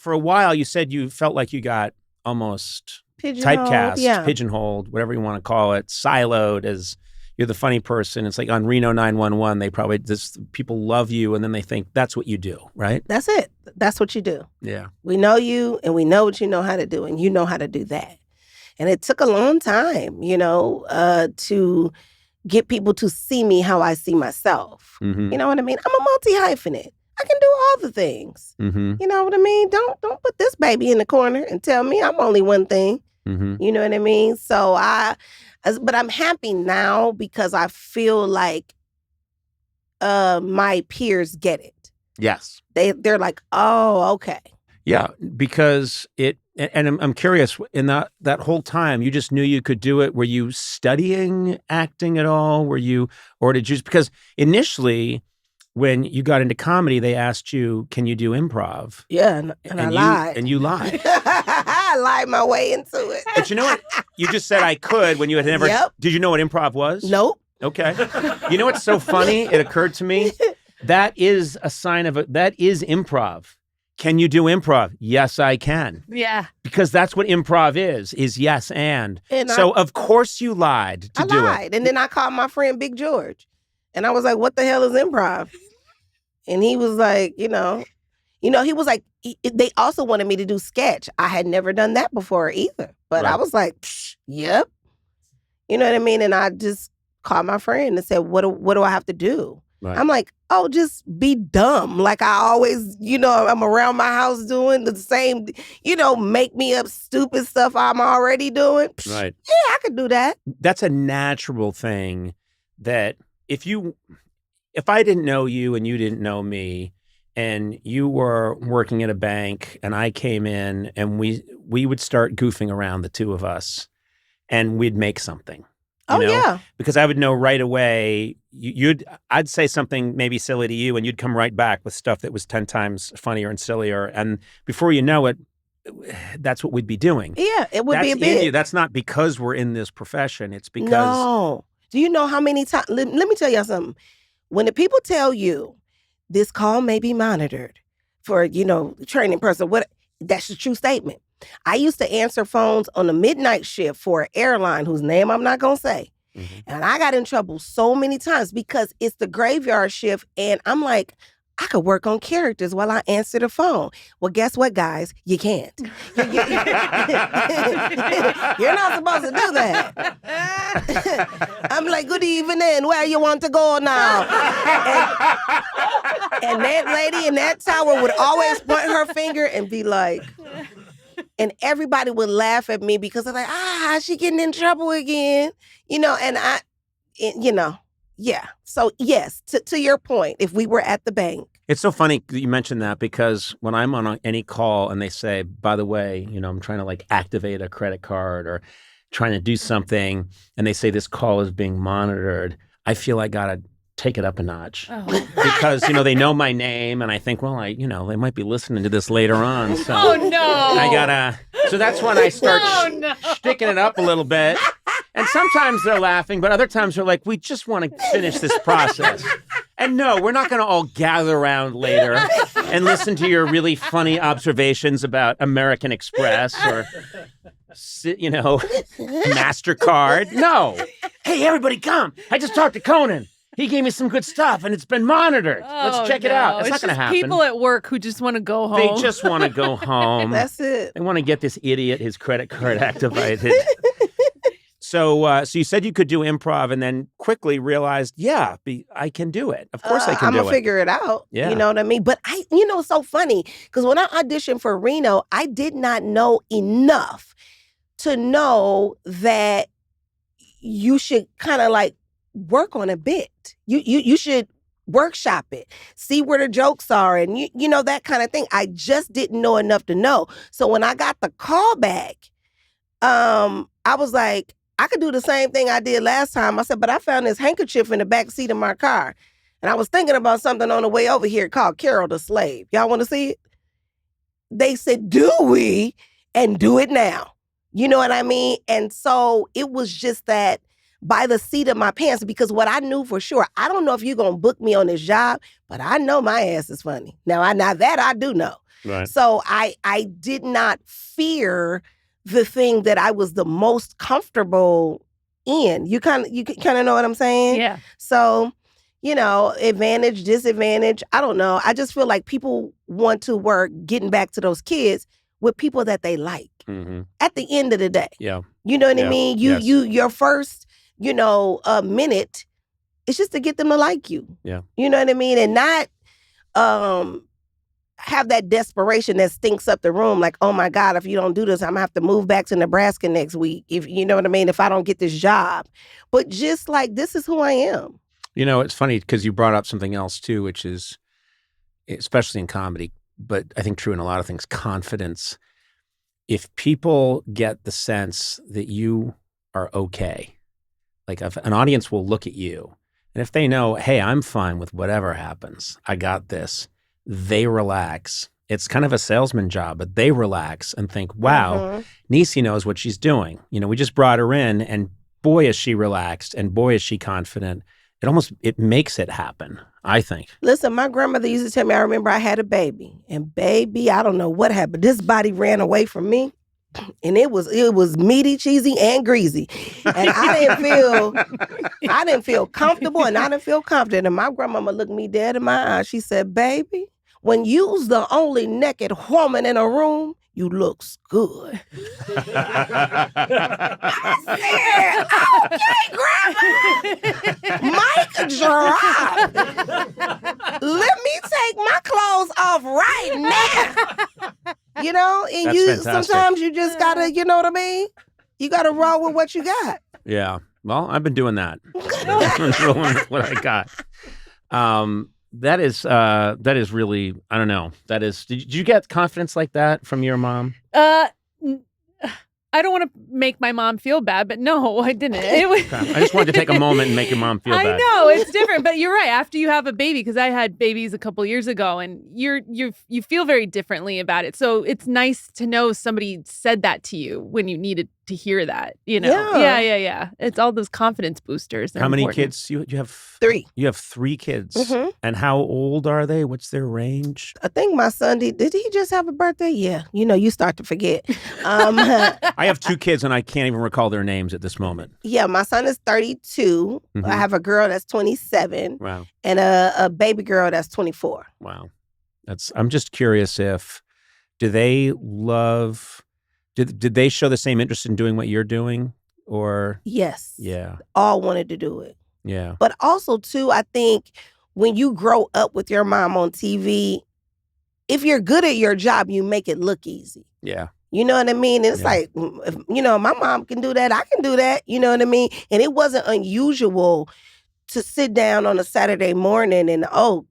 for a while, you said you felt like you got almost Pigeonholed, typecast, pigeonholed, whatever you want to call it, siloed as you're the funny person. It's like on Reno 911, they probably people love you, and then they think that's what you do, right? That's it. That's what you do. Yeah. We know you, and we know what you know how to do, and you know how to do that. And it took a long time, to get people to see me how I see myself. Mm-hmm. You know what I mean? I'm a multi-hyphenate. I can do all the things. Mm-hmm. You know what I mean? Don't put this baby in the corner and tell me I'm only one thing. Mm-hmm. You know what I mean? So but I'm happy now because I feel like my peers get it. Yes. They're like, oh, okay. Yeah, because and I'm curious, in that whole time, you just knew you could do it. Were you studying acting at all? Or did you, because initially when you got into comedy, they asked you, can you do improv? Yeah, and I lied. And you lied. I lied my way into it. But you know what? You just said I could when you had never. Yep. Did you know what improv was? Nope. Okay. You know what's so funny? It occurred to me. That is a sign of that is improv. Can you do improv? Yes, I can. Yeah. Because that's what improv is yes and. So of course you lied to do it. I lied. And then I called my friend Big George. And I was like, what the hell is improv? And he was like, he was like, they also wanted me to do sketch. I had never done that before either. But Right. I was like, yep. You know what I mean? And I just called my friend and said, what do I have to do? Right. I'm like, oh, just be dumb. Like I always, I'm around my house doing the same, make me up stupid stuff I'm already doing. Right. Yeah, I could do that. That's a natural thing that if I didn't know you and you didn't know me and you were working at a bank and I came in and we would start goofing around, the two of us, and we'd make something. Yeah. Because I would know right away, I'd say something maybe silly to you and you'd come right back with stuff that was 10 times funnier and sillier. And before you know it, that's what we'd be doing. Yeah, it would be a bit. That's not because we're in this profession. It's because... No. Do you know how many times... Let me tell you something. When the people tell you this call may be monitored for, training person, that's a true statement. I used to answer phones on the midnight shift for an airline whose name I'm not going to say. Mm-hmm. And I got in trouble so many times because it's the graveyard shift. And I'm like, I could work on characters while I answer the phone. Well, guess what, guys? You can't. You're not supposed to do that. I'm like, good evening. Where you want to go now? And that lady in that tower would always point her finger and be like... And everybody would laugh at me because they're like, she getting in trouble again. Yeah. So yes, to your point, if we were at the bank. It's so funny that you mentioned that because when I'm on any call and they say, by the way, I'm trying to like activate a credit card or trying to do something and they say this call is being monitored, I feel I got to take it up a notch because, they know my name and I think, well, they might be listening to this later on. So so that's when I start sticking it up a little bit. And sometimes they're laughing, but other times they're like, we just want to finish this process. And no, we're not going to all gather around later and listen to your really funny observations about American Express or, MasterCard. No. Hey, everybody come. I just talked to Conan. He gave me some good stuff, and it's been monitored. Let's check it out. It's not going to happen. People at work who just want to go home. They just want to go home. That's it. They want to get this idiot his credit card activated. So you said you could do improv, and then quickly realized, I can do it. Of course I can do it. I'm going to figure it out. Yeah. You know what I mean? But it's so funny, because when I auditioned for Reno, I did not know enough to know that you should kind of like work on a bit. You should workshop it, see where the jokes are, and you know that kind of thing. I just didn't know enough to know. So when I got the call back, I was like, I could do the same thing I did last time. I said, but I found this handkerchief in the back seat of my car, and I was thinking about something on the way over here called Carol the Slave. Y'all want to see it? They said, do we? And do it now. You know what I mean? And so it was just that by the seat of my pants, because what I knew for sure, I don't know if you're going to book me on this job, but I know my ass is funny. Now that I do know. Right. So I did not fear the thing that I was the most comfortable in. You kind of know what I'm saying? Yeah. So, advantage, disadvantage, I don't know. I just feel like people want to work getting back to those kids with people that they like at the end of the day. Yeah. You know what I Yeah. mean? Your first, minute, it's just to get them to like you. Yeah. You know what I mean? And not have that desperation that stinks up the room. Like, oh my God, if you don't do this, I'm gonna have to move back to Nebraska next week. If you know what I mean, if I don't get this job. But just like, this is who I am. It's funny because you brought up something else too, which is, especially in comedy, but I think true in a lot of things, confidence. If people get the sense that you are okay, like if an audience will look at you, and if they know, hey, I'm fine with whatever happens, I got this, they relax. It's kind of a salesman job, but they relax and think, wow, Niecy knows what she's doing. We just brought her in, and boy, is she relaxed, and boy, is she confident. It makes it happen, I think. Listen, my grandmother used to tell me, I remember I had a baby, and baby, I don't know what happened. This body ran away from me, and it was meaty, cheesy, and greasy. And I didn't feel comfortable, and I didn't feel confident. And my grandmama looked me dead in my eyes. She said, baby, when you's the only naked woman in a room, you looks good. I said, okay, Grandma. Mic drop. Let me take my clothes off right now. And That's fantastic. Sometimes you just gotta, you know what I mean? You gotta roll with what you got. Yeah. Well, I've been doing that. Rolling with what I got. That is really, I don't know. Did you get confidence like that from your mom? I don't want to make my mom feel bad, but no, I didn't. I just wanted to take a moment and make your mom feel bad. I know, it's different, but you're right. After you have a baby, because I had babies a couple years ago, and you feel very differently about it. So it's nice to know somebody said that to you when you needed to hear that. Yeah. It's all those confidence boosters. How many kids you have? 3. You have 3 kids. Mm-hmm. And how old are they? What's their range? I think my son did he just have a birthday? Yeah. You start to forget. I have 2 kids and I can't even recall their names at this moment. Yeah, my son is 32. Mm-hmm. I have a girl that's 27. Wow. And a baby girl that's 24. Wow. I'm just curious did they show the same interest in doing what you're doing, or? Yes. Yeah. All wanted to do it. Yeah. But also, too, I think when you grow up with your mom on TV, if you're good at your job, you make it look easy. Yeah. You know what I mean? It's like, my mom can do that. I can do that. You know what I mean? And it wasn't unusual to sit down on a Saturday morning and, oh,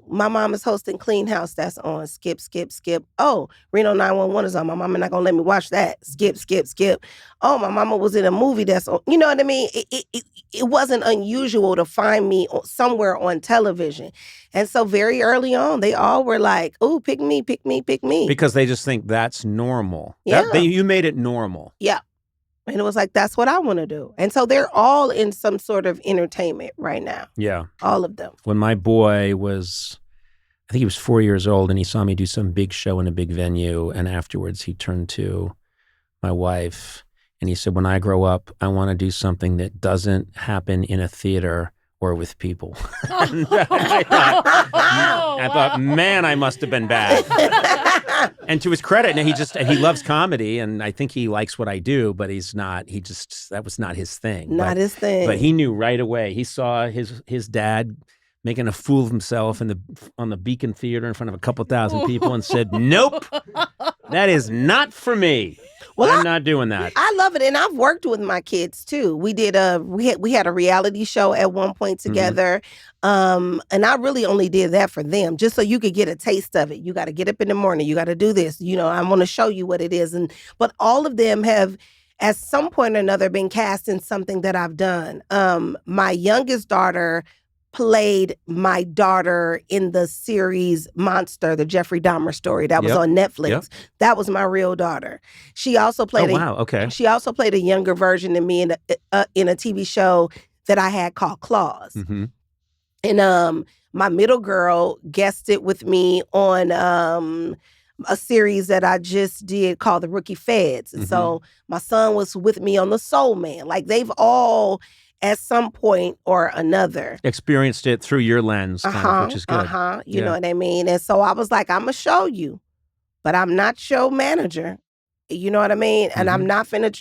my mom is hosting Clean House. That's on. Skip, skip, skip. Oh, Reno 911 is on. My mama not going to let me watch that. Skip, skip, skip. Oh, my mama was in a movie that's on. You know what I mean? It wasn't unusual to find me somewhere on television. And so very early on, they all were like, oh, pick me, pick me, pick me. Because they just think that's normal. Yeah. You made it normal. Yeah. And it was like, that's what I want to do. And so they're all in some sort of entertainment right now. Yeah. All of them. When my boy I think he was 4 years old, and he saw me do some big show in a big venue. And afterwards he turned to my wife and he said, when I grow up, I want to do something that doesn't happen in a theater or with people. And I thought, man, I must have been bad. And to his credit, he loves comedy, and I think he likes what I do, but that was not his thing. His thing. But he knew right away. He saw his dad making a fool of himself on the Beacon Theater in front of a couple thousand people and said, nope, that is not for me. Well, I'm not doing that. I love it. And I've worked with my kids too. We had a reality show at one point together. Mm-hmm. And I really only did that for them, just so you could get a taste of it. You got to get up in the morning. You got to do this. I want to show you what it is. But all of them have, at some point or another, been cast in something that I've done. My youngest daughter played my daughter in the series Monster, the Jeffrey Dahmer story that was on Netflix. Yep. That was my real daughter. She also played She also played a younger version of me in a TV show that I had called Claws. Mm-hmm. And my middle girl guested with me on a series that I just did called The Rookie Feds. And so my son was with me on The Soul Man. Like they've all, at some point or another, experienced it through your lens, kind of, which is good. You know what I mean? And so I was like, I'm going to show you, but I'm not show manager. You know what I mean? And I'm not going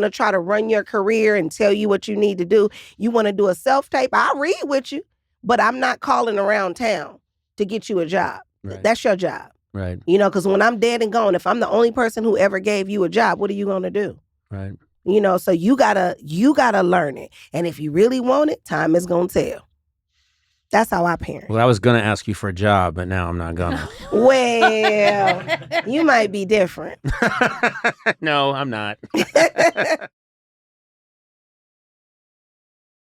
to try to run your career and tell you what you need to do. You want to do a self-tape? I'll read with you, but I'm not calling around town to get you a job. Right. That's your job. Right. You know, because when I'm dead and gone, if I'm the only person who ever gave you a job, what are you going to do? Right. You know, so you gotta learn it. And if you really want it, time is going to tell. That's how I parent. Well, I was going to ask you for a job, but now I'm not going to. Well, you might be different. No, I'm not.